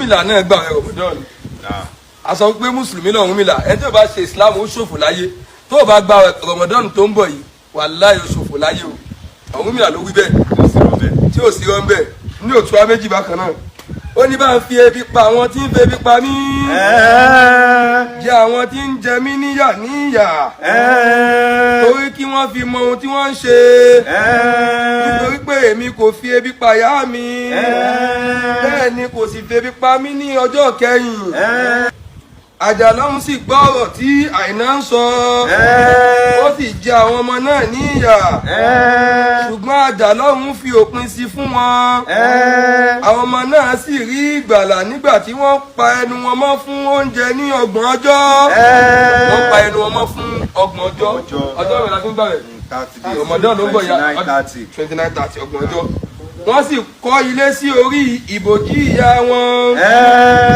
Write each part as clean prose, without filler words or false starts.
Ọ̀rúnmìlà náà gbà àwẹ̀ Ramadan a sọ pé mùsùlùmí náà Ọ̀rúnmìlà ẹni tó bá ṣe Islam ó ṣòfò láyé tó bá gba Ramadan tó ń bọ̀ yìí wàláhì ó ṣòfò láyé o Ọ̀rúnmìlà ló wí bẹ́ẹ̀ tí ò sí rán bẹ́ẹ̀ ní òtún méjì bákan náà ó ní bá ń fi ebi pa àwọn tí ń fi ebi pa mí jẹ àwọn tí ń jẹ mí níyà torí kí wọ́n fi mọ ohun tí wọ́n ń ṣe nítorí pé èmi kò fi ebi pa ìyá mi bẹ́ẹ̀ ni kò sì fi ebi pa mí ní ọjọ́ kẹyìn Àjàlọ́hun sì gbọ́ ọ̀rọ̀ tí Àìná ń sọ ó sì jẹ àwọn ọmọ náà níyà ṣùgbọ́n Àjàlọ́hun fi òpin sí fún wọn àwọn ọmọ náà sì rí ìgbàlà nígbà tí wọ́n pa ẹnu wọn mọ́ fún oúnjẹ ní 30 ọjọ́ wọ́n pa ẹnu wọn mọ́ fún 30 ọjọ́ rẹ̀ la fi ń bẹ̀rẹ̀ ọmọdé ló ń bọ̀ ya 29-30 30 ọjọ́ wọ́n sì kọ́ ilé sí orí ìbòjí ìyá wọn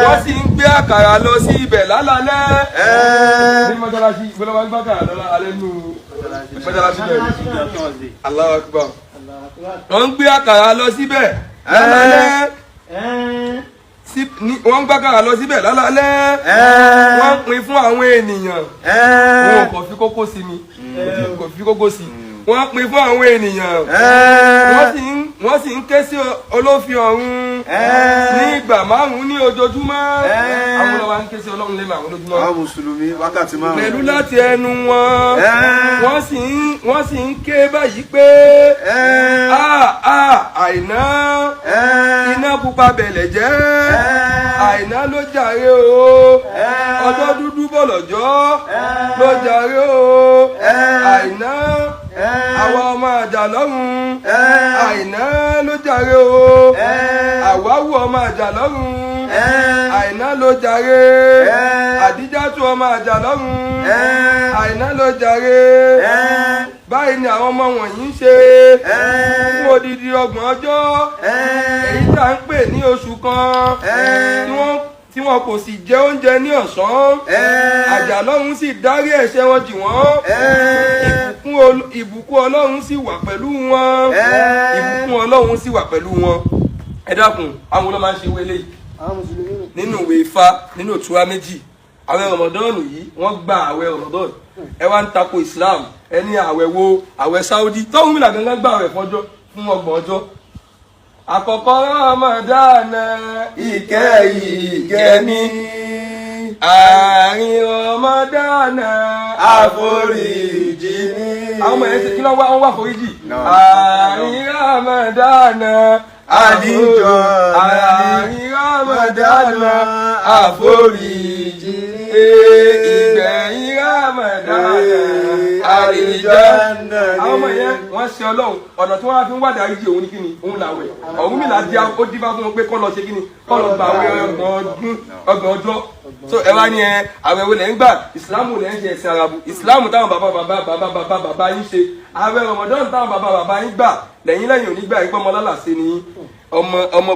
wọ́n sì ń gbé àkàrà lọ sí ibẹ̀ lálálẹ́ ní mọ́sálásí ìgbọ́lọ́wọ́ ń gbàkàrà lọ́la alẹ́ nù mọ́sálásí bẹ̀rẹ̀ Allahu Akbar wọ́n ń gbé àkàrà lọ síbẹ̀ lálálẹ́ wọ́n ń gbàkàrà lọ síbẹ̀ lálálẹ́ wọ́n ń pín fún àwọn ènìyàn wọn kò fi kókó sí mi kò fi kókó sí wọ́n pín fún àwọn ènìyàn wọ́n sì ń ké sí Olófin ọ̀run ní ìgbà 5 ní ojoojúmọ́ àwọn ọlọ́wà ń ké sí Ọlọ́run lẹ́mọ̀ àwọn ojoojúmọ́ àwọn mùsùlùmí wákàtí 5 pẹ̀lú láti ẹnu wọn wọ́n sì ń ké báyìí pé Àìná iná pupa bẹ̀lẹ̀ jẹ́ Àìná ló jàre o ọjọ́ dúdú bọ̀lọ̀jọ́ ló jàre o Àìná àwa ọmọ Àjàlọ́hun Àìná ló jàre o àwáwù ọmọ Àjàlọ́hun Àìná ló jàre Àdíjátù ọmọ Àjàlọ́hun Àìná ló jàre báyìí ni àwọn ọmọ wọ̀nyí ń ṣe fún odidi 30 ọjọ́ èyí tá ń pè ní oṣù kan tí wọn kò sì jẹ oúnjẹ ní ọ̀sán Àjàlọ́hun sì dárí ẹ̀ṣẹ̀ wọn jì wọ́n ìbùkún Ọlọ́run sì wà pẹ̀lú wọn ìbùkún Ọlọ́run sì wà pẹ̀lú wọn ẹ dákun àwọn olóò máa ń ṣe wọlé yìí nínú ìwé Ifá nínú òtúrá méjì àwẹ̀ Ramadan yìí wọ́n gba àwẹ̀ Ramadan ẹ wá ń tako Islam ẹni àwẹ̀ wo àwẹ̀ Saudi tọ́hún mi làgbẹ́ngàn gbà àwẹ̀ fún 30 ọjọ́ àkọ́kọ́ Ramadan ìkẹyìn àárín Ramadan àforíjì ni àwọn ọmọ ẹ̀ ṣe kí wọ́n wá foríjì àárín Ramadan àdìjọ àárín Ramadan àforíjì ìgbẹ̀yìn Ramadan àdìjọ àwọn ọmọ yẹn wọ́n ṣe Ọlọ́run ọ̀nà tí wọ́n fi ń wádìí àríjì òun ní kíni òun làwẹ̀ Ọ̀rúnmìlà di ó dífá fún wọn pé kọ́ lọ ṣe kíni kọ́ lọ gba àwẹ̀ 30 ọjọ́ so ẹ wá ní àwẹ̀ wo lẹ́ ń gbà ìsìlámù lẹ́ ń ṣe ẹ̀sìn arabu ìsìlámù táwọn bàbá yín ṣe àwẹ̀ Ramadan táwọn bàbá yín gbà lẹ́yìn onígbà ìgbọ́mọlálàsẹ ni ọmọ